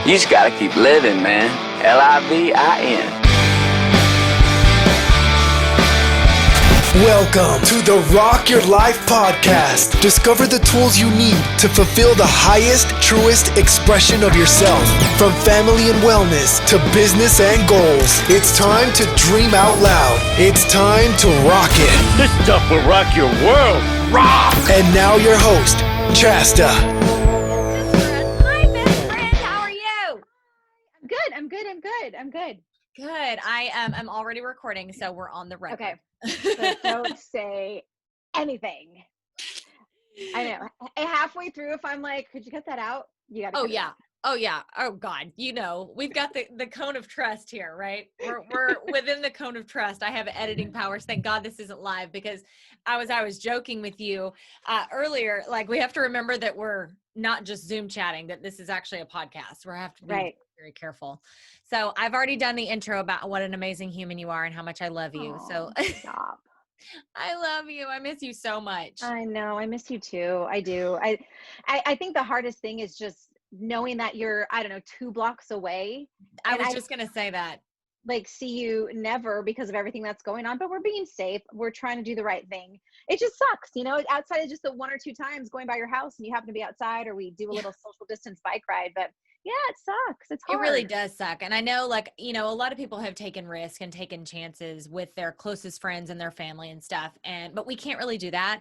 You just gotta keep living, man. Livin. Welcome to the Rock Your Life podcast. Discover the tools you need to fulfill the highest, truest expression of yourself. From family and wellness to business and goals, it's time to dream out loud. It's time to rock it. This stuff will rock your world. Rock! And now your host, Chasta. Hi, best friend. How are you? I'm good. Good. I'm already recording, so we're on the record. Okay. So don't say anything. I know. Halfway through, if I'm like, could you cut that out? You gotta. Oh yeah. Oh yeah. Oh God. You know, we've got the cone of trust here, right? We're within the cone of trust. I have editing powers. Thank God this isn't live, because I was joking with you earlier. Like, we have to remember that we're not just Zoom chatting, that this is actually a podcast. We have to be very careful. So I've already done the intro about what an amazing human you are and how much I love you. So stop. I love you. I miss you so much. I know. I miss you too. I do. I think the hardest thing is just knowing that you're, 2 blocks away. I was just going to say that. Like, see you never because of everything that's going on, but we're being safe. We're trying to do the right thing. It just sucks, outside of just the 1 or 2 times going by your house and you happen to be outside, or we do a little social distance bike ride, but yeah, it sucks. It's hard. It really does suck. And I know, a lot of people have taken risks and taken chances with their closest friends and their family and stuff. But we can't really do that.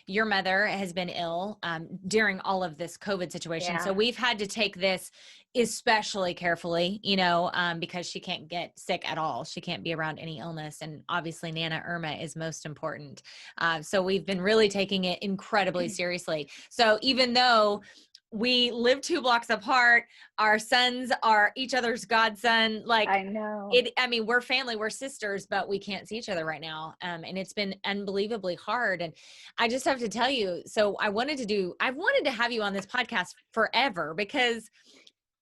Your mother has been ill during all of this COVID situation. Yeah. So we've had to take this especially carefully, because she can't get sick at all. She can't be around any illness. And obviously Nana Irma is most important. So we've been really taking it incredibly seriously. So even though we live 2 blocks apart, our sons are each other's godson. I know. We're family, we're sisters, but we can't see each other right now. And it's been unbelievably hard. And I just have to tell you, so I wanted to have you on this podcast forever, because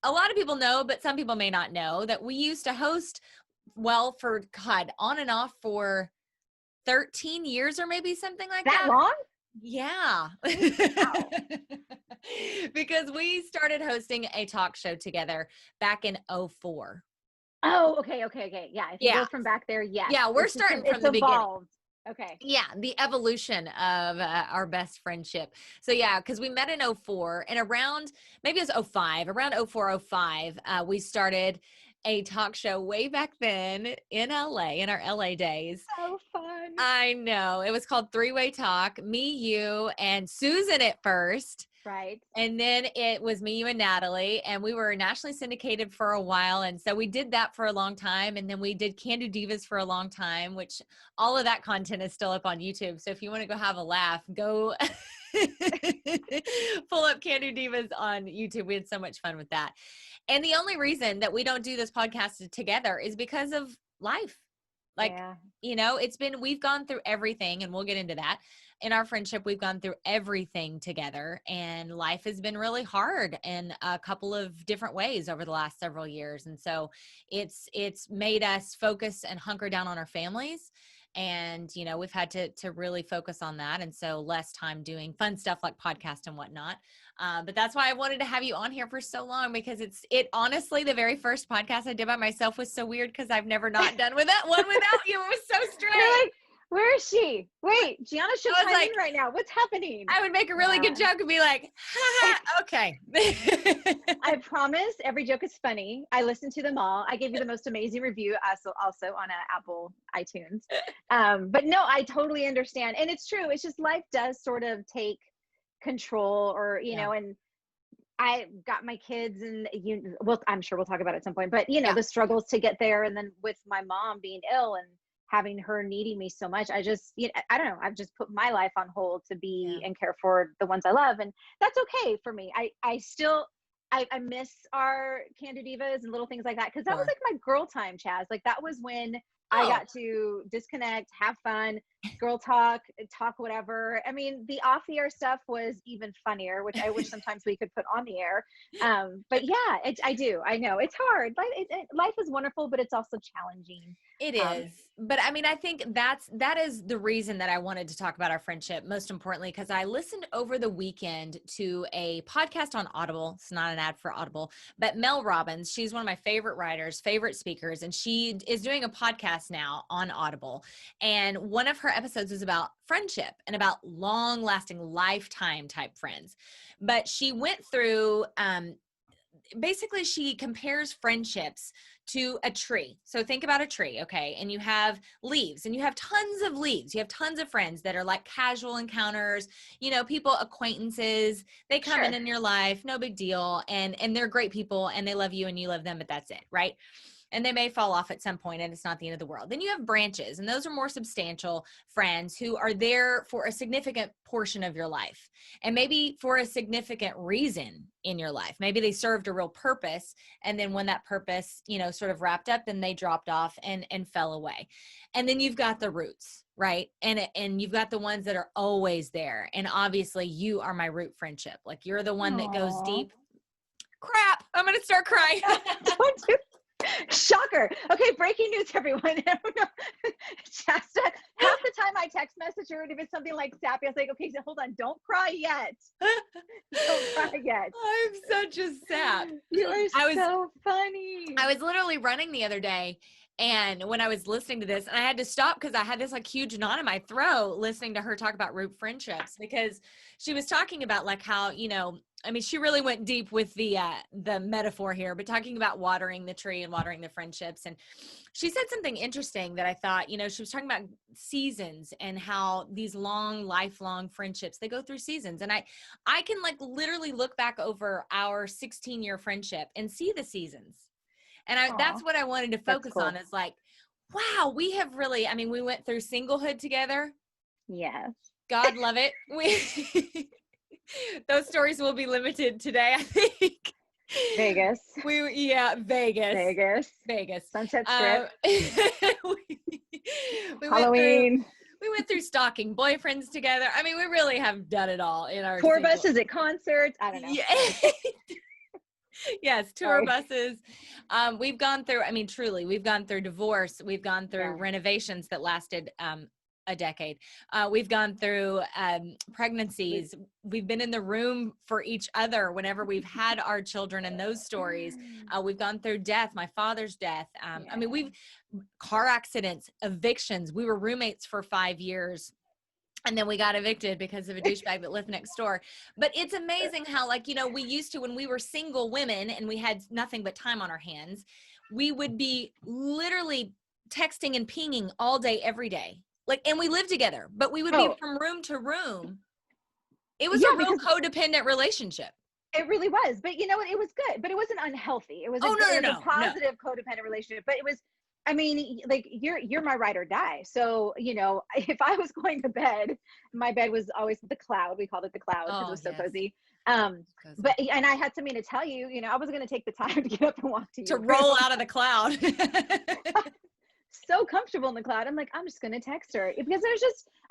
a lot of people know, but some people may not know, that we used to host, for God, on and off for 13 years or maybe something like that. That long? Yeah. Wow. Because we started hosting a talk show together back in 2004. Oh, okay. Yeah. If you go from back there, yes. Yeah, we're starting from the beginning. Okay. Yeah, the evolution of our best friendship. So yeah, because we met in 2004, and around, maybe it was 2005, around 2004, 2005, we started a talk show way back then in LA, in our LA days. So fun. I know. It was called 3-Way Talk. Me, you, and Susan at first. Right. And then it was me, you, and Natalie, and we were nationally syndicated for a while. And so we did that for a long time. And then we did Can Do Divas for a long time, which all of that content is still up on YouTube. So if you want to go have a laugh, go pull up Can Do Divas on YouTube. We had so much fun with that. And the only reason that we don't do this podcast together is because of life. We've gone through everything, and we'll get into that. In our friendship, we've gone through everything together, and life has been really hard in a couple of different ways over the last several years. And so it's made us focus and hunker down on our families. And, we've had to really focus on that. And so less time doing fun stuff like podcast and whatnot. But that's why I wanted to have you on here for so long, because it honestly, the very first podcast I did by myself was so weird, because I've never not done with that one without you. It was so strange. You're like, where is she? Wait, Gianna should chime in right now. What's happening? I would make a really good joke and be like, ha, okay. I promise every joke is funny. I listened to them all. I gave you the most amazing review, also on Apple iTunes. But no, I totally understand. And it's true. It's just life does sort of take control, or, and I got my kids, and I'm sure we'll talk about it at some point, but the struggles to get there. And then with my mom being ill and having her needing me so much, I just, I don't know, I've just put my life on hold to be and care for the ones I love. And that's okay for me. I still miss our Can Do Divas and little things like that. 'Cause that was like my girl time, Chaz. Like, that was when I got to disconnect, have fun, girl talk whatever. I mean, the off the air stuff was even funnier, which I wish sometimes we could put on the air. But yeah, I know it's hard. Life is wonderful, but it's also challenging. It is. But I mean, I think that is the reason that I wanted to talk about our friendship, most importantly, because I listened over the weekend to a podcast on Audible. It's not an ad for Audible, but Mel Robbins, she's one of my favorite writers, favorite speakers, and she is doing a podcast now on Audible. And one of her episodes is about friendship and about long lasting lifetime type friends. But she went through, basically she compares friendships to a tree. So think about a tree, okay? And you have leaves, and you have tons of leaves. You have tons of friends that are like casual encounters, people, acquaintances. They come in your life, no big deal. And they're great people and they love you and you love them, but that's it, right? And they may fall off at some point and it's not the end of the world. Then you have branches, and those are more substantial friends who are there for a significant portion of your life and maybe for a significant reason in your life. Maybe they served a real purpose. And then when that purpose, sort of wrapped up, then they dropped off and fell away. And then you've got the roots, right? And you've got the ones that are always there. And obviously you are my root friendship. Like you're the one that goes deep. Crap. I'm going to start crying. Don't do Shocker. Okay, breaking news, everyone. Shasta, half the time I text message her, and if it's something like sappy, I was like, okay, so hold on, don't cry yet. Don't cry yet. I'm such a sap. You are so funny. I was literally running the other day, and when I was listening to this, and I had to stop because I had this like huge knot in my throat listening to her talk about root friendships, because she was talking about like how, I mean, she really went deep with the metaphor here, but talking about watering the tree and watering the friendships. And she said something interesting that I thought, she was talking about seasons and how these lifelong friendships, they go through seasons. And I can like literally look back over our 16-year friendship and see the seasons. And that's what I wanted to focus on, is like, wow, we have really, I mean, we went through singlehood together. Yes. God love it. Those stories will be limited today, I think. Vegas. Vegas. Sunset Strip. Halloween. We went through stalking boyfriends together. I mean, we really have done it all in our tour buses at concerts. I don't know. Yeah. Yes, tour buses. We've gone through, I mean, truly, we've gone through divorce. We've gone through renovations that lasted a decade. We've gone through pregnancies. We've been in the room for each other whenever we've had our children, and those stories. We've gone through death, my father's death. I mean, we've car accidents, evictions. We were roommates for 5 years. And then we got evicted because of a douchebag that lived next door. But it's amazing how, like, we used to, when we were single women and we had nothing but time on our hands, we would be literally texting and pinging all day, every day. Like, and we lived together, but we would be from room to room. It was a real codependent relationship. It really was. But you know what? It was good, but it wasn't unhealthy. It was a positive codependent relationship. But it was, I mean, like you're my ride or die. So, if I was going to bed, my bed was always the cloud. We called it the cloud because it was so cozy. But, and I had something to tell you, I was going to take the time to get up and walk to you. To roll out of the cloud. So comfortable in the cloud. I'm like, I'm just going to text her, because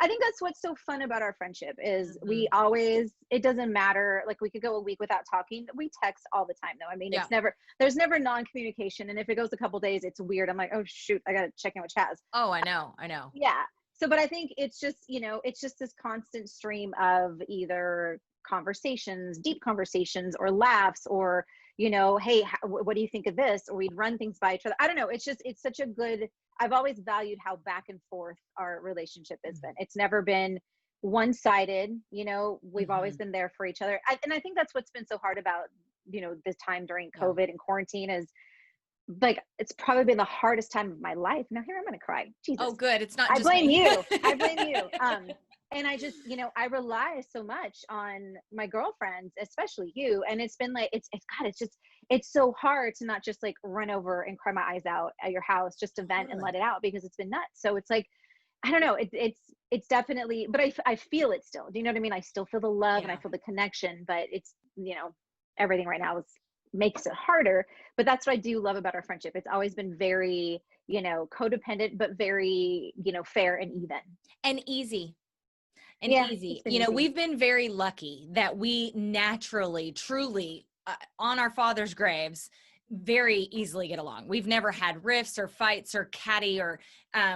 I think that's what's so fun about our friendship is we always, it doesn't matter. Like we could go a week without talking. We text all the time though. I mean, there's never non-communication. And if it goes a couple days, it's weird. I'm like, oh shoot, I got to check in with Chaz. Oh, I know. Yeah. So, but I think it's just, it's just this constant stream of either conversations, deep conversations, or laughs, or, hey, what do you think of this? Or we'd run things by each other. I don't know. It's such a good, I've always valued how back and forth our relationship has been. It's never been one-sided, we've always been there for each other. And I think that's what's been so hard about, this time during COVID and quarantine is like, it's probably been the hardest time of my life. Now here I'm going to cry. Jesus. Oh, good. It's not I just blame me. you. I blame you. And I just, I rely so much on my girlfriends, especially you. And it's been like, it's so hard to not just like run over and cry my eyes out at your house just to vent and let it out, because it's been nuts. So it's like, I don't know. It's definitely, but I feel it still. Do you know what I mean? I still feel the love and I feel the connection, but it's, everything right now makes it harder. But that's what I do love about our friendship. It's always been very, codependent, but very, fair and even. And easy. Easy. Easy. We've been very lucky that we naturally, truly, on our father's graves, very easily get along. We've never had rifts or fights or catty or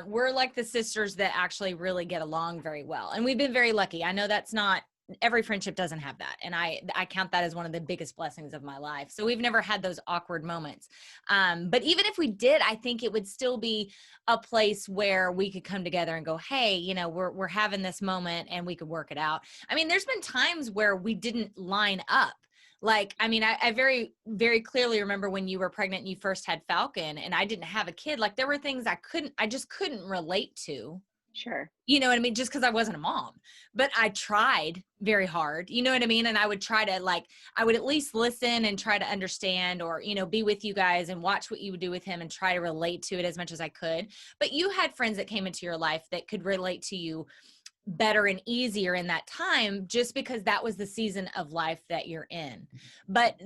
we're like the sisters that actually really get along very well. And we've been very lucky. I know that's not every friendship doesn't have that. And I count that as one of the biggest blessings of my life. So we've never had those awkward moments. But even if we did, I think it would still be a place where we could come together and go, hey, you know, we're having this moment and we could work it out. I mean, there's been times where we didn't line up. Like, I mean, I very, very clearly remember when you were pregnant and you first had Falcon and I didn't have a kid. Like there were things I just couldn't relate to. Sure. You know what I mean? Just because I wasn't a mom, but I tried very hard, you know what I mean? And I would try to I would at least listen and try to understand or, you know, be with you guys and watch what you would do with him and try to relate to it as much as I could. But you had friends that came into your life that could relate to you better and easier in that time, just because that was the season of life that you're in. But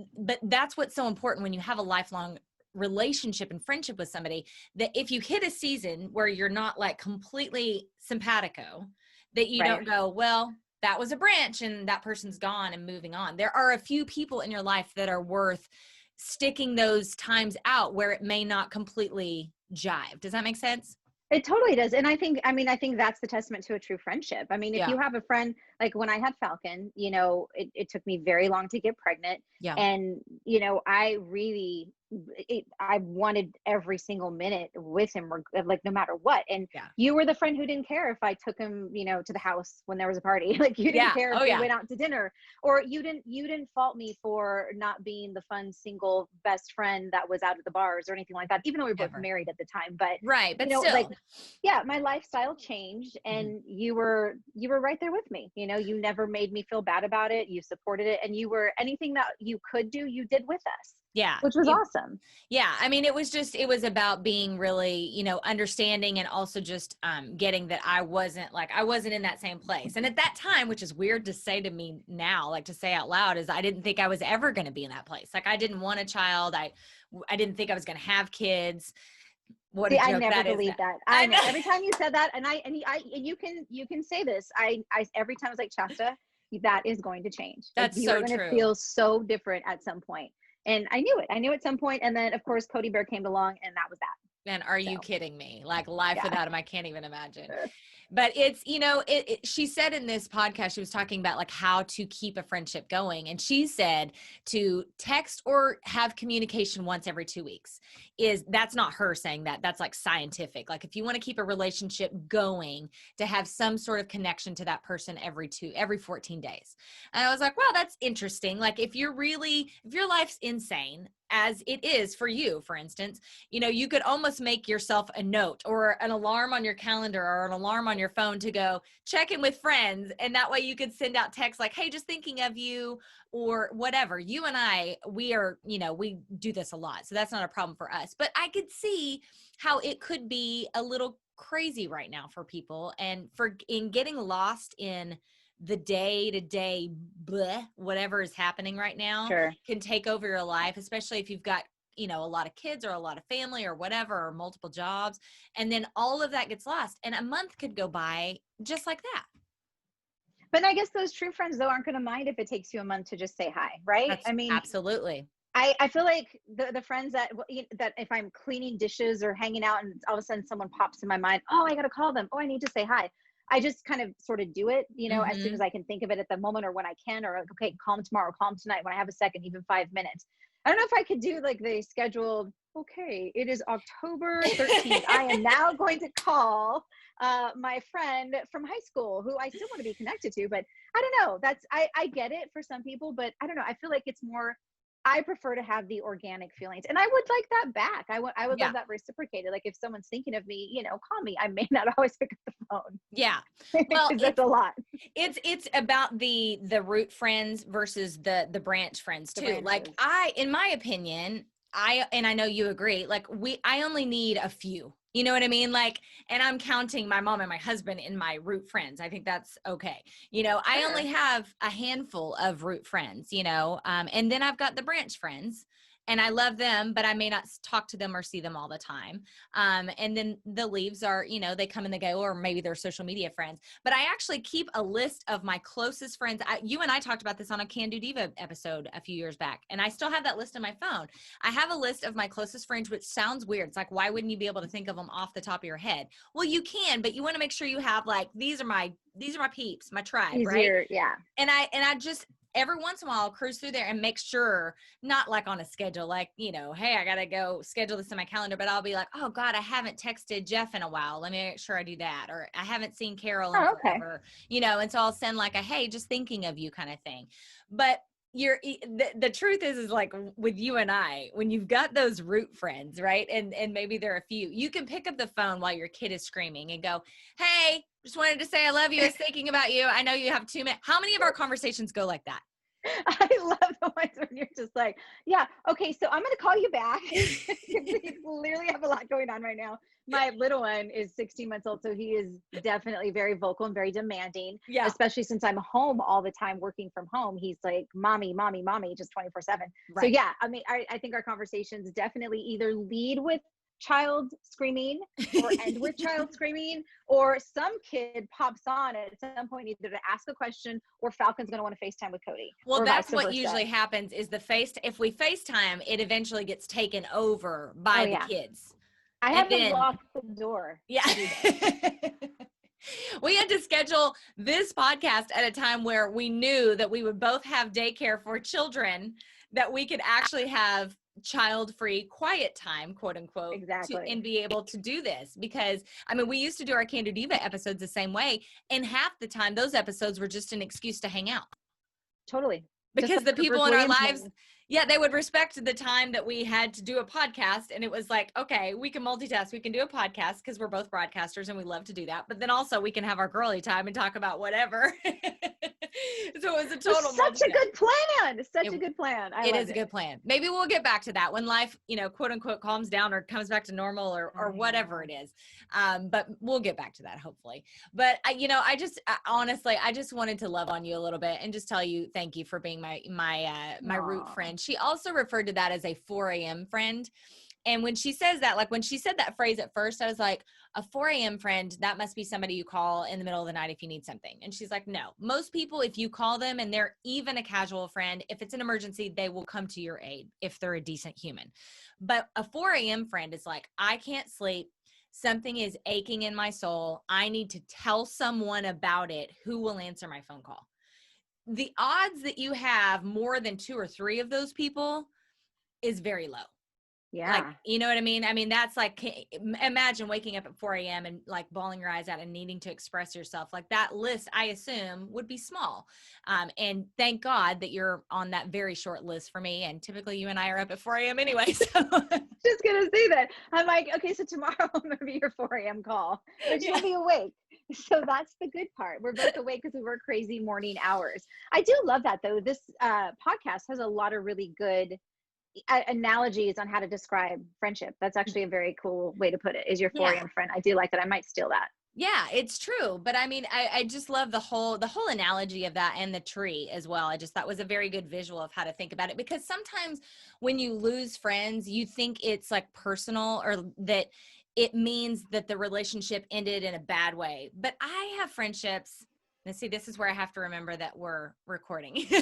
that's what's so important when you have a lifelong relationship and friendship with somebody, that if you hit a season where you're not like completely simpatico, that you don't go, well, that was a branch and that person's gone and moving on. There are a few people in your life that are worth sticking those times out where it may not completely jive. Does that make sense? It totally does. And I think that's the testament to a true friendship. I mean, if you have a friend, like when I had Falcon, you know, it took me very long to get pregnant. Yeah. And, you know, I wanted every single minute with him, like no matter what. And you were the friend who didn't care if I took him, you know, to the house when there was a party. Like you didn't care if we went out to dinner, or you didn't fault me for not being the fun single best friend that was out at the bars or anything like that, even though we were both married at the time. But but you know, still. like, my lifestyle changed and you were right there with me. You know, you never made me feel bad about it. You supported it, and you were anything that you could do, you did with us. Yeah. Which was awesome. Yeah. I mean, it was about being really, you know, understanding, and also just getting that I wasn't in that same place. And at that time, which is weird to say to me now, like to say out loud, is I didn't think I was ever going to be in that place. Like I didn't want a child. I didn't think I was going to have kids. What I never believed that. I know. Every time you said that, and you can say this. I every time I was like, Shasta, that is going to change. That's like, so you're going to true. feel so different at some point. And I knew it. I knew at some point. And then of course, Cody Bear came along, and that was that. And are you kidding me? Like life without him, I can't even imagine. But it's, you know, she said in this podcast, she was talking about like how to keep a friendship going. And she said to text or have communication once every 2 weeks. That's not her saying that. That's like scientific. Like if you want to keep a relationship going, to have some sort of connection to that person every 14 days. And I was like, wow, that's interesting. Like if your life's insane, as it is for you, for instance, you know, you could almost make yourself a note or an alarm on your calendar or an alarm on your phone to go check in with friends. And that way you could send out texts like, hey, just thinking of you or whatever. You and I, we do this a lot. So that's not a problem for us. But I could see how it could be a little crazy right now for people, and in getting lost in the day-to-day whatever is happening right now can take over your life, especially if you've got, you know, a lot of kids or a lot of family or whatever, or multiple jobs. And then all of that gets lost, and a month could go by just like that. But I guess those true friends though aren't going to mind if it takes you a month to just say hi, right? I mean, absolutely. I feel like the friends that if I'm cleaning dishes or hanging out and all of a sudden someone pops in my mind, oh, I got to call them. Oh, I need to say hi. I just kind of sort of do it, you know, as soon as I can think of it at the moment, or when I can, or okay, call them tomorrow, call them tonight when I have a second, even 5 minutes. I don't know if I could do like the scheduled, okay, it is October 13th. I am now going to call my friend from high school who I still want to be connected to, but I don't know. I get it for some people, but I don't know. I feel like it's more, I prefer to have the organic feelings, and I would like that back. I would love that reciprocated. Like if someone's thinking of me, you know, call me. I may not always pick up the phone. Yeah. Well, that's a lot. It's about the root friends versus the branch friends too. Like in my opinion, I know you agree, like I only need a few, you know what I mean? Like, and I'm counting my mom and my husband in my root friends. I think that's okay. You know, I only have a handful of root friends, you know, and then I've got the branch friends. and I love them, but I may not talk to them or see them all the time. And then the leaves are, you know, they come and they go, or maybe they're social media friends. But I actually keep a list of my closest friends. You and I talked about this on a Can Do Diva episode a few years back, and I still have that list on my phone. I have a list of my closest friends, which sounds weird. It's like, why wouldn't you be able to think of them off the top of your head? Well, you can, but you want to make sure you have like, these are my peeps, my tribe, Easier, right? yeah. And I just every once in a while I'll cruise through there and make sure, not like on a schedule, like, you know, hey, I got to go schedule this in my calendar, but I'll be like, oh God, I haven't texted Jeff in a while. Let me make sure I do that. Or I haven't seen Carol in forever, you know? And so I'll send like a, hey, just thinking of you kind of thing. But the truth is like with you and I, when you've got those root friends, right? And maybe there are a few, you can pick up the phone while your kid is screaming and go, hey, just wanted to say I love you. I was thinking about you. I know you have 2 minutes. How many of our conversations go like that? I love the ones when you're just like, yeah, okay, so I'm going to call you back. We clearly have a lot going on right now. My little one is 16 months old, so he is definitely very vocal and very demanding, especially since I'm home all the time working from home. He's like, mommy, mommy, mommy, just 24/7. Right. So yeah, I mean, I think our conversations definitely either lead with child screaming or end with child screaming, or some kid pops on at some point either to ask a question or Falcon's going to want to FaceTime with Cody. Well, that's what usually happens is if we FaceTime, it eventually gets taken over by the kids. I have to lock the door. Yeah. We had to schedule this podcast at a time where we knew that we would both have daycare for children, that we could actually have child-free quiet time, quote unquote, and be able to do this. Because I mean, we used to do our Can Do Diva episodes the same way, and half the time those episodes were just an excuse to hang out. Totally. Because the people in our lives, they would respect the time that we had to do a podcast. And it was like, okay, we can multitask. We can do a podcast because we're both broadcasters and we love to do that. But then also we can have our girly time and talk about whatever. So it was a total such a good plan. Such a good plan. It is a good plan. Maybe we'll get back to that when life, you know, quote unquote, calms down or comes back to normal or whatever it is. But we'll get back to that hopefully. But honestly, I just wanted to love on you a little bit and just tell you thank you for being my root friend. She also referred to that as a 4 a.m. friend. And when she says that, like when she said that phrase at first, I was like, a 4 a.m. friend, that must be somebody you call in the middle of the night if you need something. And she's like, no, most people, if you call them and they're even a casual friend, if it's an emergency, they will come to your aid if they're a decent human. But a 4 a.m. friend is like, I can't sleep. Something is aching in my soul. I need to tell someone about it. Who will answer my phone call? The odds that you have more than 2 or 3 of those people is very low. Yeah. Like, you know what I mean? I mean, that's like, imagine waking up at 4 a.m. and like bawling your eyes out and needing to express yourself. Like that list, I assume, would be small. And thank God that you're on that very short list for me. And typically you and I are up at 4 a.m. anyway. So. Just going to say that. I'm like, okay, so tomorrow I'm going to be your 4 a.m. call, but you'll be awake. So that's the good part. We're both awake because we work crazy morning hours. I do love that though. This podcast has a lot of really good analogies on how to describe friendship. That's actually a very cool way to put it, is your 4 a.m. friend. I do like that. I might steal that. Yeah, it's true. But I mean, I just love the whole analogy of that and the tree as well. I just thought was a very good visual of how to think about it, because sometimes when you lose friends, you think it's like personal or that it means that the relationship ended in a bad way. But I have friendships. And see, this is where I have to remember that we're recording. You're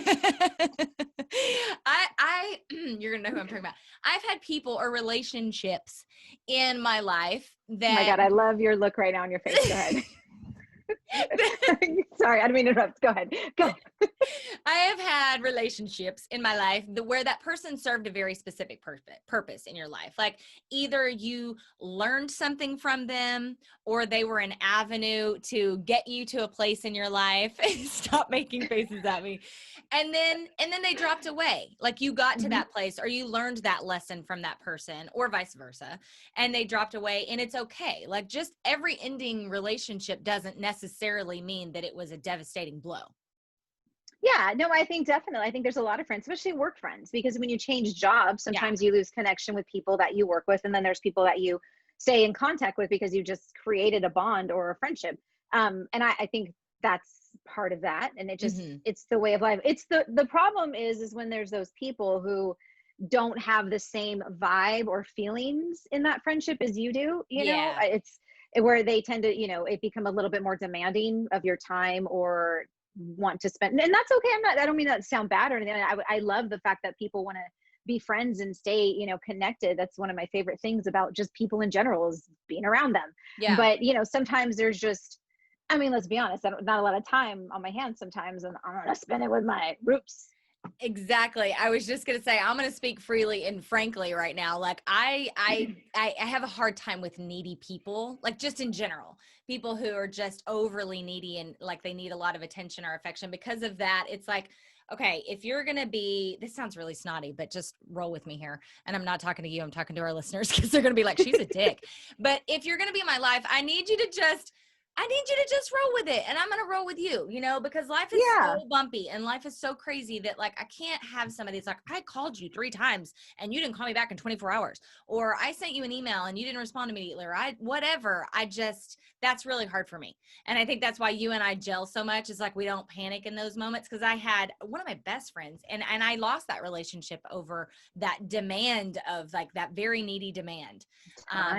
going to know who I'm talking about. I've had people or relationships in my life that. Oh my God, I love your look right now on your face. Go ahead. Sorry, I didn't mean to interrupt. Go ahead. Go. I have had relationships in my life where that person served a very specific purpose in your life. Like either you learned something from them or they were an avenue to get you to a place in your life. Stop making faces at me. And then they dropped away. Like you got to that place or you learned that lesson from that person or vice versa. And they dropped away, and it's okay. Like just every ending relationship doesn't necessarily mean that it was a devastating blow. Yeah, no, I think definitely. I think there's a lot of friends, especially work friends, because when you change jobs, sometimes you lose connection with people that you work with. And then there's people that you stay in contact with because you just created a bond or a friendship. And I think that's part of that. And it just, it's the way of life. It's the problem is when there's those people who don't have the same vibe or feelings in that friendship as you do, you know, it's where they tend to, you know, it become a little bit more demanding of your time or want to spend, and that's okay. I don't mean that to sound bad or anything. I love the fact that people want to be friends and stay, you know, connected. That's one of my favorite things about just people in general is being around them. Yeah. But, you know, sometimes there's just, I mean, let's be honest, not a lot of time on my hands sometimes, and I'm going to spend it with my groups. Exactly. I was just going to say, I'm going to speak freely and frankly right now. Like I have a hard time with needy people, like just in general, people who are just overly needy and like they need a lot of attention or affection. Because of that, it's like, okay, if you're going to be, this sounds really snotty, but just roll with me here. And I'm not talking to you. I'm talking to our listeners because they're going to be like, she's a dick. But if you're going to be in my life, I need you to just roll with it. And I'm going to roll with you, you know, because life is so bumpy and life is so crazy that like, I can't have somebody that's like, I called you 3 times and you didn't call me back in 24 hours. Or I sent you an email and you didn't respond immediately, or that's really hard for me. And I think that's why you and I gel so much, is like, we don't panic in those moments. Cause I had one of my best friends and I lost that relationship over that demand of like that very needy demand,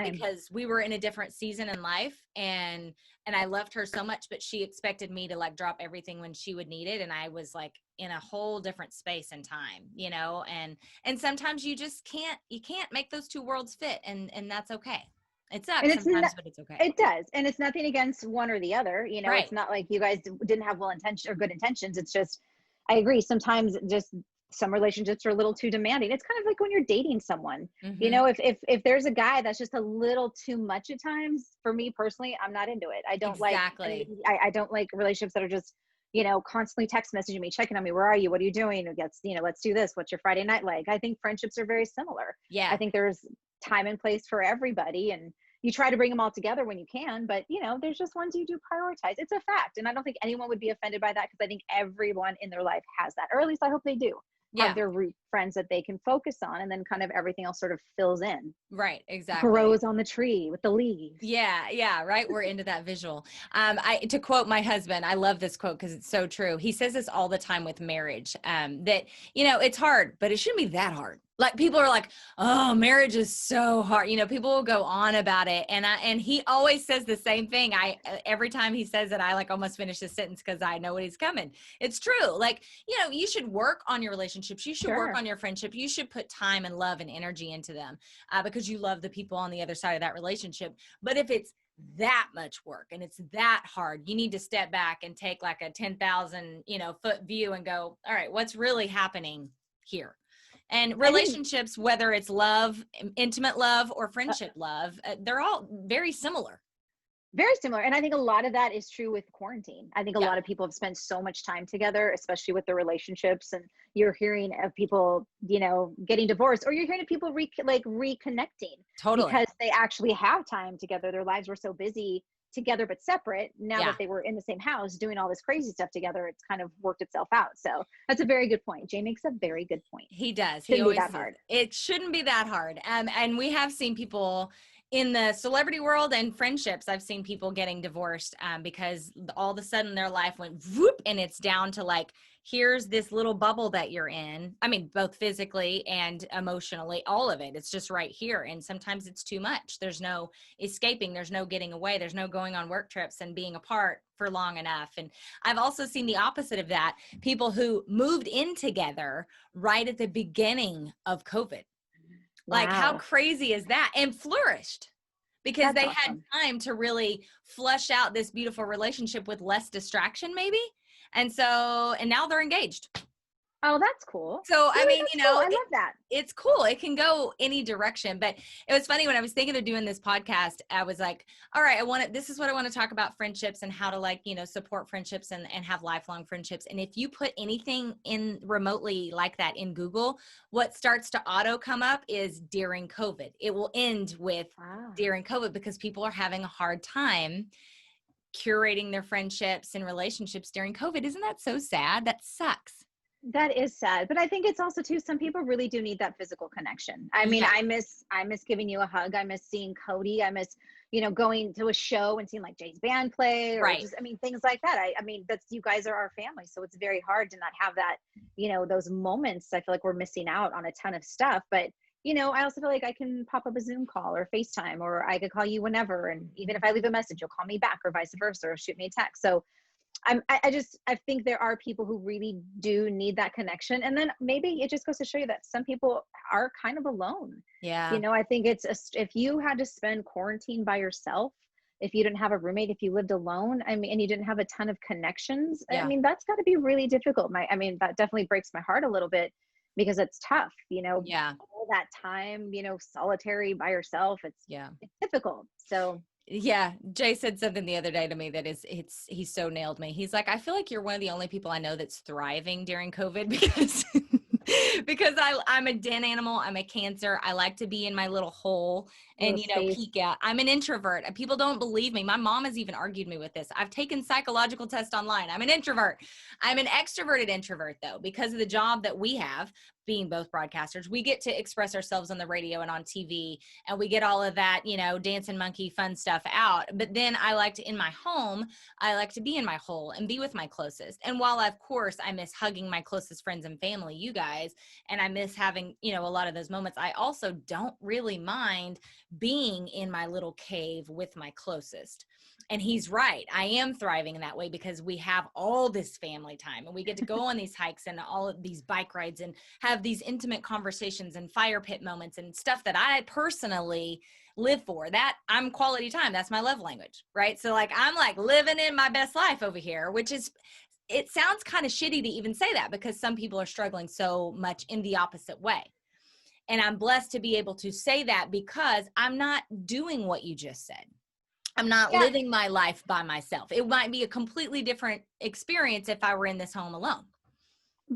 because we were in a different season in life and I loved her so much, but she expected me to like drop everything when she would need it. And I was like in a whole different space and time, you know, and sometimes you just can't make those two worlds fit, and that's okay. It sucks sometimes, but it's okay. It does. And it's nothing against one or the other, you know, Right. It's not like you guys didn't have good intentions. It's just, I agree. Sometimes just some relationships are a little too demanding. It's kind of like when you're dating someone, you know, if there's a guy that's just a little too much at times, for me personally, I'm not into it. I don't I don't like relationships that are just, you know, constantly text messaging me, checking on me. Where are you? What are you doing? Let's do this. What's your Friday night like? I think friendships are very similar. Yeah. I think there's time and place for everybody, and you try to bring them all together when you can, but you know, there's just ones you do prioritize. It's a fact. And I don't think anyone would be offended by that, because I think everyone in their life has that, or at least I hope they do. Have their root friends that they can focus on, and then kind of everything else sort of fills in. Right. Exactly. Grows on the tree with the leaves. Yeah. Yeah. Right. We're into that visual. To quote my husband, I love this quote because it's so true. He says this all the time with marriage, that, you know, it's hard, but it shouldn't be that hard. Like people are like, oh, marriage is so hard. You know, people will go on about it. And he always says the same thing. Every time he says it, I like almost finish the sentence because I know what he's coming. It's true. Like, you know, you should work on your relationships. You should work on your friendship. You should put time and love and energy into them, because you love the people on the other side of that relationship. But if it's that much work and it's that hard, you need to step back and take like a 10,000, foot view and go, all right, what's really happening here? And relationships, whether it's love, intimate love, or friendship love, they're all very similar. Very similar. And I think a lot of that is true with quarantine. I think a lot of people have spent so much time together, especially with their relationships. And you're hearing of people, getting divorced, or you're hearing of people reconnecting. Totally. Because they actually have time together. Their lives were so busy together but separate. Now that they were in the same house doing all this crazy stuff together, it's kind of worked itself out. So that's a very good point. Jay makes a very good point. He does. Shouldn't be that hard. It shouldn't be that hard. And we have seen people in the celebrity world and friendships. I've seen people getting divorced because all of a sudden their life went whoop, and it's down to like, here's this little bubble that you're in. I mean, both physically and emotionally, all of it. It's just right here. And sometimes it's too much. There's no escaping. There's no getting away. There's no going on work trips and being apart for long enough. And I've also seen the opposite of that. People who moved in together right at the beginning of COVID. Wow. Like, how crazy is that? And flourished because they had time to really flush out this beautiful relationship with less distraction, maybe. And now they're engaged. Oh, that's cool. So, I mean, cool. I love that. It's cool. It can go any direction. But it was funny when I was thinking of doing this podcast, I was like, all right, this is what I want to talk about, friendships and how to support friendships and have lifelong friendships. And if you put anything in remotely like that in Google, what starts to auto come up is during COVID. It will end with during COVID because people are having a hard time curating their friendships and relationships during COVID. Isn't that so sad? That sucks. That is sad, but I think it's also too, some people really do need that physical connection. I mean, Yeah. I miss giving you a hug. I miss seeing Cody. I miss, going to a show and seeing like Jay's band play, or Right. just, I mean, things like that. I mean, that's, you guys are our family. So it's very hard to not have that, those moments. I feel like we're missing out on a ton of stuff, but I also feel like I can pop up a Zoom call or FaceTime, or I could call you whenever. And even if I leave a message, you'll call me back, or vice versa, or shoot me a text. So I think there are people who really do need that connection. And then maybe it just goes to show you that some people are kind of alone. Yeah. I think if you had to spend quarantine by yourself, if you didn't have a roommate, if you lived alone, I mean, and you didn't have a ton of connections, Yeah. I mean, that's got to be really difficult. That definitely breaks my heart a little bit, because it's tough, Yeah. all that time, solitary by yourself. It's difficult. So Yeah. Jay said something the other day to me that he so nailed me. He's like, I feel like you're one of the only people I know that's thriving during COVID because because I'm a den animal. I'm a Cancer. I like to be in my little hole and, little space. peek out. I'm an introvert. People don't believe me. My mom has even argued me with this. I've taken psychological tests online. I'm an introvert. I'm an extroverted introvert, though, because of the job that we have, being both broadcasters. We get to express ourselves on the radio and on TV, and we get all of that, dancing monkey fun stuff out. But then I like to, in my home, I like to be in my hole and be with my closest. And while, of course, I miss hugging my closest friends and family, you guys, and I miss having, a lot of those moments, I also don't really mind being in my little cave with my closest. And he's right. I am thriving in that way because we have all this family time, and we get to go on these hikes and all of these bike rides and have these intimate conversations and fire pit moments and stuff that I personally live for. That I'm quality time. That's my love language, right? So I'm living in my best life over here, which is, it sounds kind of shitty to even say that because some people are struggling so much in the opposite way. And I'm blessed to be able to say that because I'm not doing what you just said. I'm not living my life by myself. It might be a completely different experience if I were in this home alone.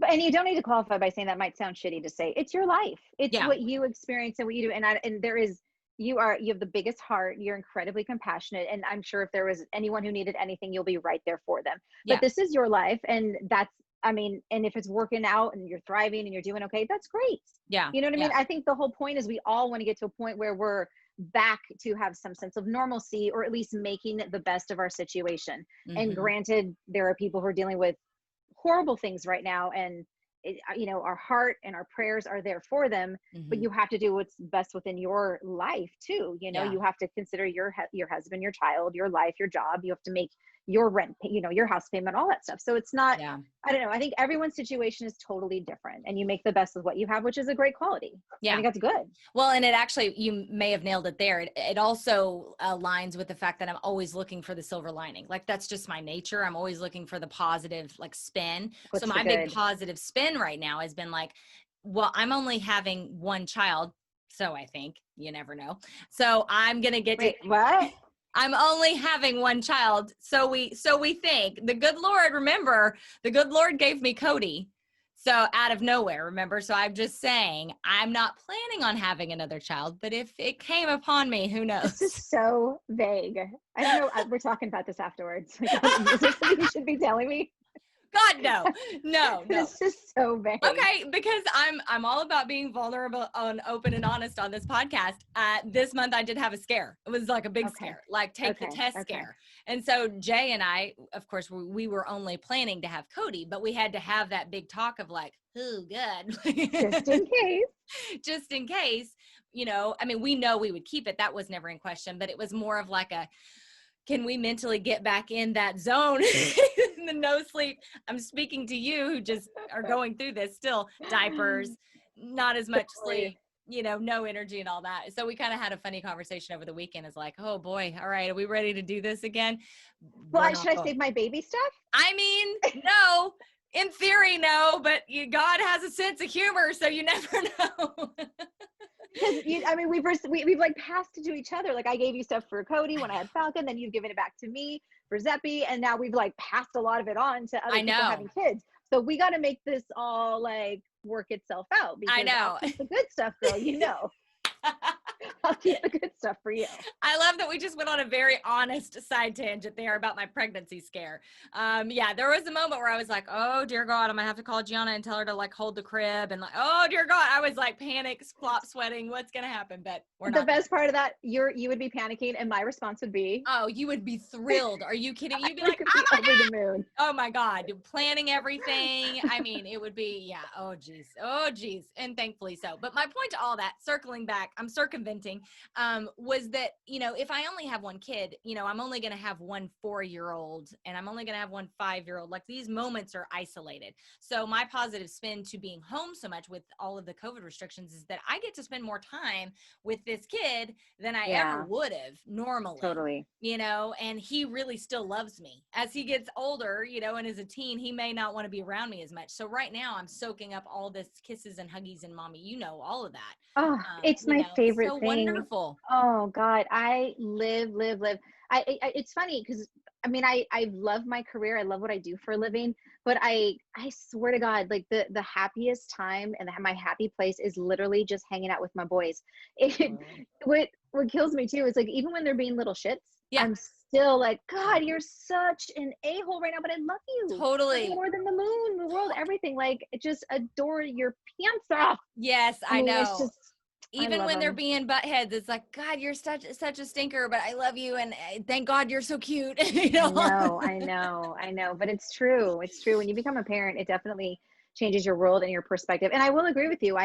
And you don't need to qualify by saying that might sound shitty to say. It's your life. It's what you experience and what you do. And there is, you have the biggest heart. You're incredibly compassionate. And I'm sure if there was anyone who needed anything, you'll be right there for them. But this is your life. And and if it's working out and you're thriving and you're doing okay, that's great. Yeah. You know what I mean? I think the whole point is we all want to get to a point where we're back to have some sense of normalcy, or at least making the best of our situation. Mm-hmm. And granted, there are people who are dealing with horrible things right now, and our heart and our prayers are there for them. Mm-hmm. But you have to do what's best within your life too. You have to consider your husband, your child, your life, your job. You have to make your rent, your house payment, all that stuff. So it's not, I don't know. I think everyone's situation is totally different, and you make the best of what you have, which is a great quality. Yeah. I think that's good. Well, and it actually, you may have nailed it there. It also aligns with the fact that I'm always looking for the silver lining. That's just my nature. I'm always looking for the positive, spin. So my big positive spin right now has been well, I'm only having one child. So I think, you never know. So I'm going to get what? I'm only having one child. So we think. The good Lord, remember, the good Lord gave me Cody. So out of nowhere, remember? So I'm just saying, I'm not planning on having another child, but if it came upon me, who knows? This is so vague. I don't know. We're talking about this afterwards. Is there something you should be telling me? God, no. This is so vague. Okay, because I'm all about being vulnerable and open and honest on this podcast. This month I did have a scare. It was a big scare, take the test scare. And so Jay and I, of course, we were only planning to have Cody, but we had to have that big talk of oh, good. Just in case. Just in case, we know we would keep it. That was never in question, but it was more of can we mentally get back in that zone? The no sleep. I'm speaking to you who just are going through this still. Diapers, not as much sleep, no energy and all that. So we kind of had a funny conversation over the weekend. It's oh boy, all right, are we ready to do this again? Well, should I save my baby stuff? I mean, no. In theory, no, but God has a sense of humor, so you never know. Because we've passed it to each other. I gave you stuff for Cody when I had Falcon, then you've given it back to me for Zeppy, and now we've passed a lot of it on to other people having kids. So we got to make this all work itself out. Because I know the good stuff, girl. I'll keep the good stuff for you. I love that we just went on a very honest side tangent there about my pregnancy scare. Yeah, there was a moment where I was like, oh dear God, I'm gonna have to call Gianna and tell her to like hold the crib, and like, oh dear God, I was like panic, flop sweating, what's gonna happen? But we're not. The best part of that, you would be panicking, and my response would be, oh, you would be thrilled. Are you kidding? You'd be like, be over the moon. oh my God, planning everything. I mean, it would be, yeah. Oh geez. And thankfully so. But my point to all that, circling back, I'm circumventing, was that, you know, if I only have one kid, you know, I'm only going to have one 4-year-old and I'm only going to have one 5-year-old. Like these moments are isolated. So my positive spin to being home so much with all of the COVID restrictions is that I get to spend more time with this kid than I ever would have normally. Totally. You know, and he really still loves me. As he gets older, you know, and as a teen, he may not want to be around me as much. So right now I'm soaking up all this kisses and huggies and mommy, you know, all of that. Oh, it's my favorite so thing. Wonderful. Oh God, I live. I it's funny because I mean, I love my career. I love what I do for a living, but I swear to God, like the happiest time and my happy place is literally just hanging out with my boys. What kills me too is like, even when they're being little shits, I'm still like, God, you're such an a-hole right now, but I love you. Totally. More than the moon, the world, everything. Like, just adore your pants off. Yes, I know. It's just, even when they're being butt heads, it's like, God, you're such a stinker, but I love you, and thank God you're so cute. You know? I know, but it's true. It's true. When you become a parent, it definitely changes your world and your perspective. And I will agree with you.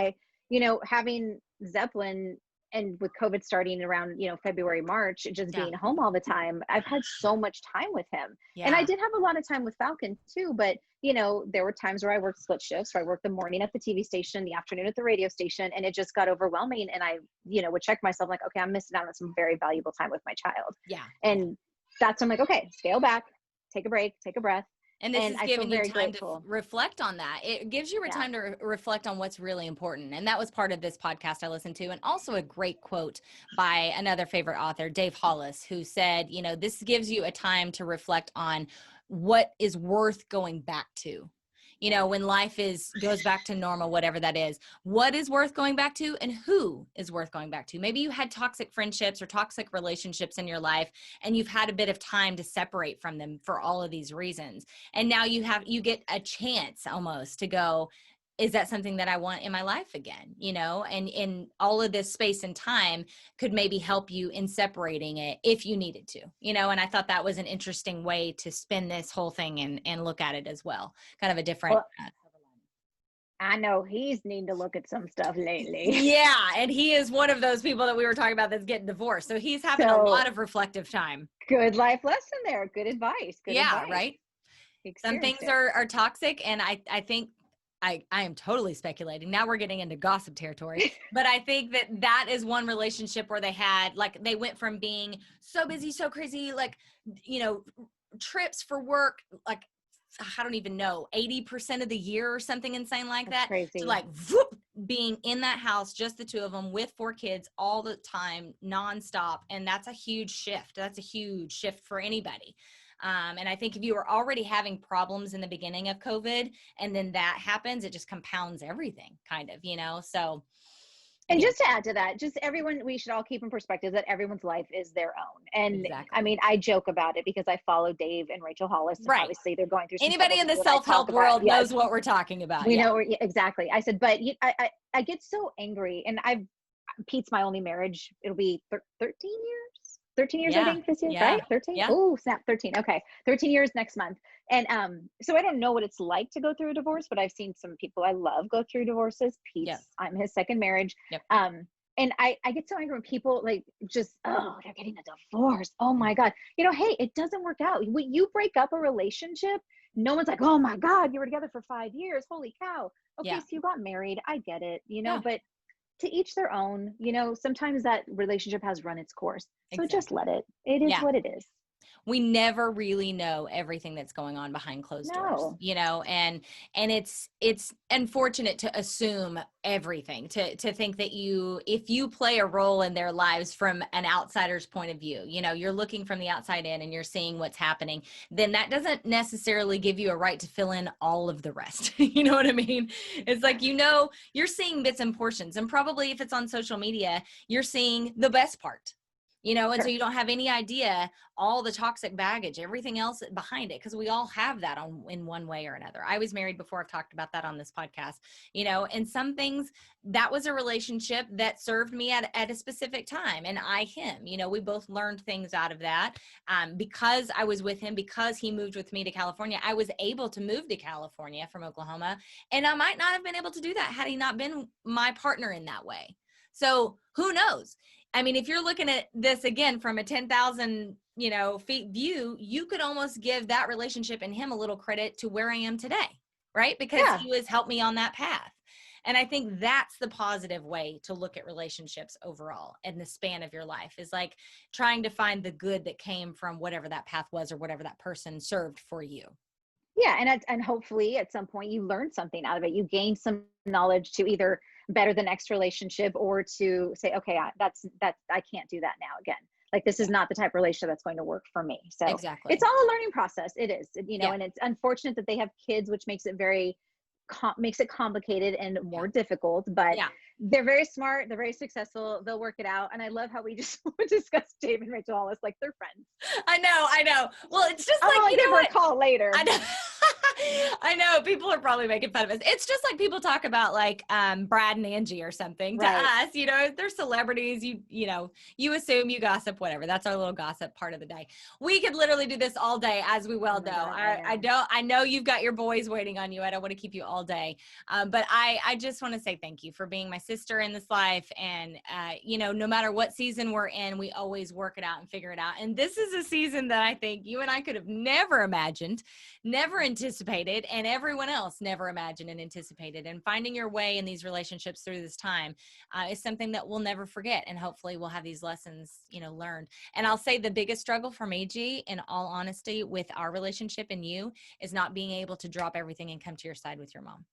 Having Zeppelin, and with COVID starting around, February, March, just being home all the time, I've had so much time with him. Yeah. And I did have a lot of time with Falcon too, but there were times where I worked split shifts, where I worked the morning at the TV station, the afternoon at the radio station, and it just got overwhelming. And I, would check myself like, okay, I'm missing out on some very valuable time with my child. Yeah. And that's when I'm like, okay, scale back, take a break, take a breath. And this is giving you time to reflect on that. It gives you time to reflect on what's really important. And that was part of this podcast I listened to. And also a great quote by another favorite author, Dave Hollis, who said, this gives you a time to reflect on what is worth going back to. When life goes back to normal, whatever that is, what is worth going back to and who is worth going back to. Maybe you had toxic friendships or toxic relationships in your life, and you've had a bit of time to separate from them for all of these reasons. And now you get a chance almost to go, is that something that I want in my life again? And in all of this space and time could maybe help you in separating it if you needed to, and I thought that was an interesting way to spin this whole thing and look at it as well. Kind of a different. Well, I know he's needing to look at some stuff lately. Yeah. And he is one of those people that we were talking about that's getting divorced. So he's having a lot of reflective time. Good life lesson there. Good advice. Right. Some things are toxic. And I think, I am totally speculating. Now we're getting into gossip territory, but I think that is one relationship where they went from being so busy, so crazy, trips for work, like, I don't even know, 80% of the year or something insane like that. Crazy. To being in that house, just the two of them with 4 kids all the time, nonstop. And that's a huge shift. That's a huge shift for anybody. And I think if you were already having problems in the beginning of COVID and then that happens, it just compounds everything kind of, so. And just to add to that, we should all keep in perspective that everyone's life is their own. And exactly. I mean, I joke about it because I follow Dave and Rachel Hollis. And right. Obviously they're going through anybody in the self-help world knows what we're talking about. We know, exactly. I said, but I get so angry, and Pete's my only marriage. It'll be 13 years. 13 years, I think, this year, right? 13? Yeah. Oh, snap, 13. Okay. 13 years next month. And so I don't know what it's like to go through a divorce, but I've seen some people I love go through divorces. I'm his second marriage. Yep. And I get so angry when people they're getting a divorce. Oh my God. Hey, it doesn't work out. When you break up a relationship, no one's like, oh my God, you were together for 5 years. Holy cow. Okay. So you got married. I get it, but to each their own, sometimes that relationship has run its course. So just let it. It is what it is. we never really know everything that's going on behind closed doors, No. you know, and it's unfortunate to assume everything, to think that if you play a role in their lives from an outsider's point of view, you know, you're looking from the outside in and you're seeing what's happening, then that doesn't necessarily give you a right to fill in all of the rest. You know what I mean? It's like, you know, you're seeing bits and portions, and probably if it's on social media, you're seeing the best part. You know, and Sure. so you don't have any idea all the toxic baggage, everything else behind it, because we all have that in one way or another. I was married before. I've talked about that on this podcast, you know, and some things, that was a relationship that served me at a specific time, and I him. You know, we both learned things out of that. Because I was with him, because he moved with me to California, I was able to move to California from Oklahoma, and I might not have been able to do that had he not been my partner in that way. So who knows? I mean, if you're looking at this again from a 10,000, you know, feet view, you could almost give that relationship and him a little credit to where I am today, right? Because Yeah. he was helped me on that path. And I think that's the positive way to look at relationships overall in the span of your life, is like trying to find the good that came from whatever that path was or whatever that person served for you. Yeah. And hopefully at some point you learn something out of it. You gain some knowledge to either better the next relationship, or to say, okay, I can't do that now again. Like, this is not the type of relationship that's going to work for me. So Exactly. it's all a learning process. It is, you know, Yeah. and it's unfortunate that they have kids, which makes it makes it complicated and more difficult, but Yeah. they're very smart. They're very successful. They'll work it out. And I love how we just discussed Dave and Rachel Hollis like they're friends. I know. Well, it's just I'm like, gonna you give know her what? a call later. I know. I know people are probably making fun of us. It's just like people talk about like Brad and Angie or something. To Right. us, you know, they're celebrities. You know, you assume, you gossip, whatever. That's our little gossip part of the day. We could literally do this all day, as we well Oh my know. God, I know you've got your boys waiting on you. I don't want to keep you all day. But I just want to say thank you for being my sister in this life. And, you know, no matter what season we're in, we always work it out and figure it out. And this is a season that I think you and I could have never imagined, never anticipated, and everyone else never imagined and anticipated. And finding your way in these relationships through this time is something that we'll never forget. And hopefully we'll have these lessons, you know, learned. And I'll say the biggest struggle for me, G, in all honesty, with our relationship and you, is not being able to drop everything and come to your side with your mom.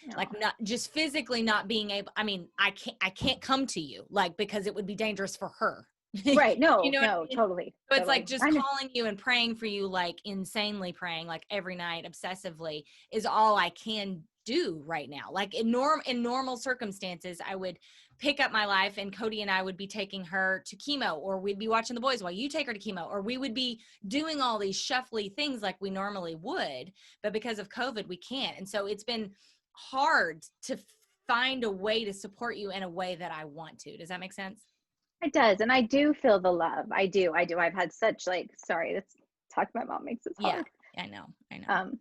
no. Like, not just physically not being able, I mean, I can't come to you, like, because it would be dangerous for her. Right. No, You know what I no, mean? totally. So it's Totally. like just calling you and praying for you, like insanely praying, like every night obsessively, is all I can do right now. Like in normal circumstances, I would pick up my life and Cody and I would be taking her to chemo, or we'd be watching the boys while you take her to chemo, or we would be doing all these shuffly things like we normally would. But because of COVID, we can't. And so it's been hard to find a way to support you in a way that I want to. Does that make sense? It does. And I do feel the love. I do. I've had such, like, sorry, that's talk my mom makes this hard. Yeah, I know.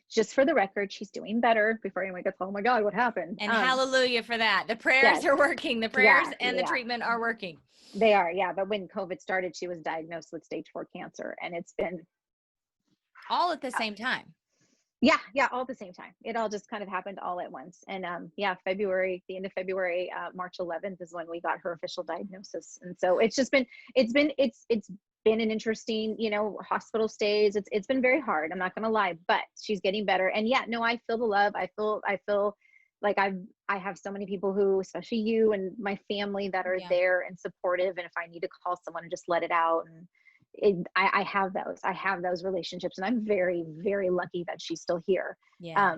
Just for the record, she's doing better, before anyone gets, oh my God, what happened? And hallelujah for that. The prayers are working. The prayers and the treatment are working. They are. Yeah. But when COVID started, she was diagnosed with stage 4 cancer, and it's been all at the same time. Yeah, all at the same time. It all just kind of happened all at once. And February, the end of February, March 11th is when we got her official diagnosis. And so it's been an interesting, you know, hospital stays. It's been very hard. I'm not going to lie, but she's getting better. And yeah, no, I feel the love. I feel like I have so many people who, especially you and my family, that are there and supportive. And if I need to call someone and just let it out, and I have those relationships, and I'm very, very lucky that she's still here. Yeah.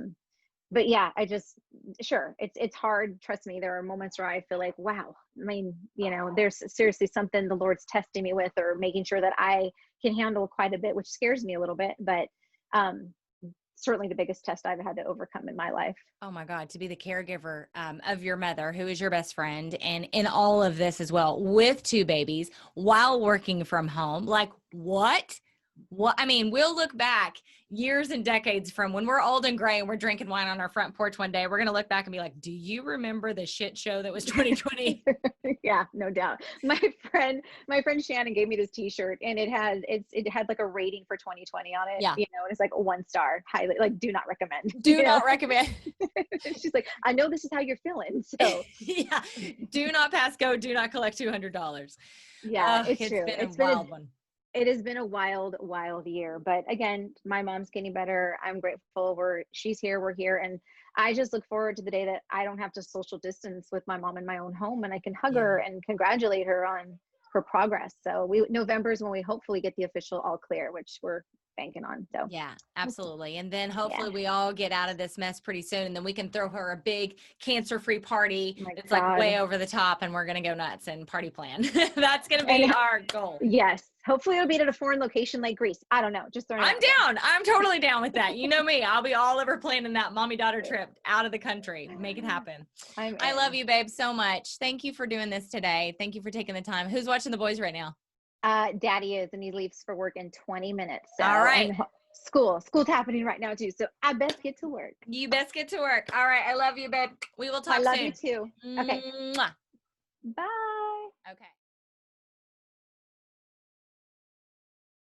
But yeah, it's hard. Trust me. There are moments where I feel like, wow, I mean, you know, there's seriously something the Lord's testing me with, or making sure that I can handle quite a bit, which scares me a little bit, but, certainly the biggest test I've had to overcome in my life. Oh my God, to be the caregiver of your mother, who is your best friend, and in all of this as well, with 2 babies while working from home. Like, what? I mean, we'll look back years and decades from when we're old and gray and we're drinking wine on our front porch one day. We're going to look back and be like, do you remember the shit show that was 2020? Yeah, no doubt. My friend Shannon gave me this t-shirt, and it had like a rating for 2020 on it. Yeah. You know, and it's like 1 star, highly, like, do not recommend. Do not recommend. She's like, I know this is how you're feeling. So yeah. Do not pass go. Do not collect $200. Yeah, it's true. It's been a wild one. It has been a wild, wild year. But again, my mom's getting better. I'm grateful she's here, we're here. And I just look forward to the day that I don't have to social distance with my mom in my own home and I can hug her and congratulate her on her progress. So November is when we hopefully get the official all clear, which we're banking on. So yeah, absolutely. And then hopefully we all get out of this mess pretty soon, and then we can throw her a big cancer-free party. It's like way over the top, and we're going to go nuts and party plan. That's going to be our goal. Yes. Hopefully it'll be at a foreign location like Greece. I don't know. Just throwing it I'm down. I'm totally down with that. You know me. I'll be all over planning that mommy-daughter trip out of the country. Make it happen. I love you, babe, so much. Thank you for doing this today. Thank you for taking the time. Who's watching the boys right now? Daddy is, and he leaves for work in 20 minutes. So, all right. School's happening right now too. So I best get to work. You best get to work. All right. I love you, babe. We will talk soon. I love you too. Okay. Mwah. Bye. Okay.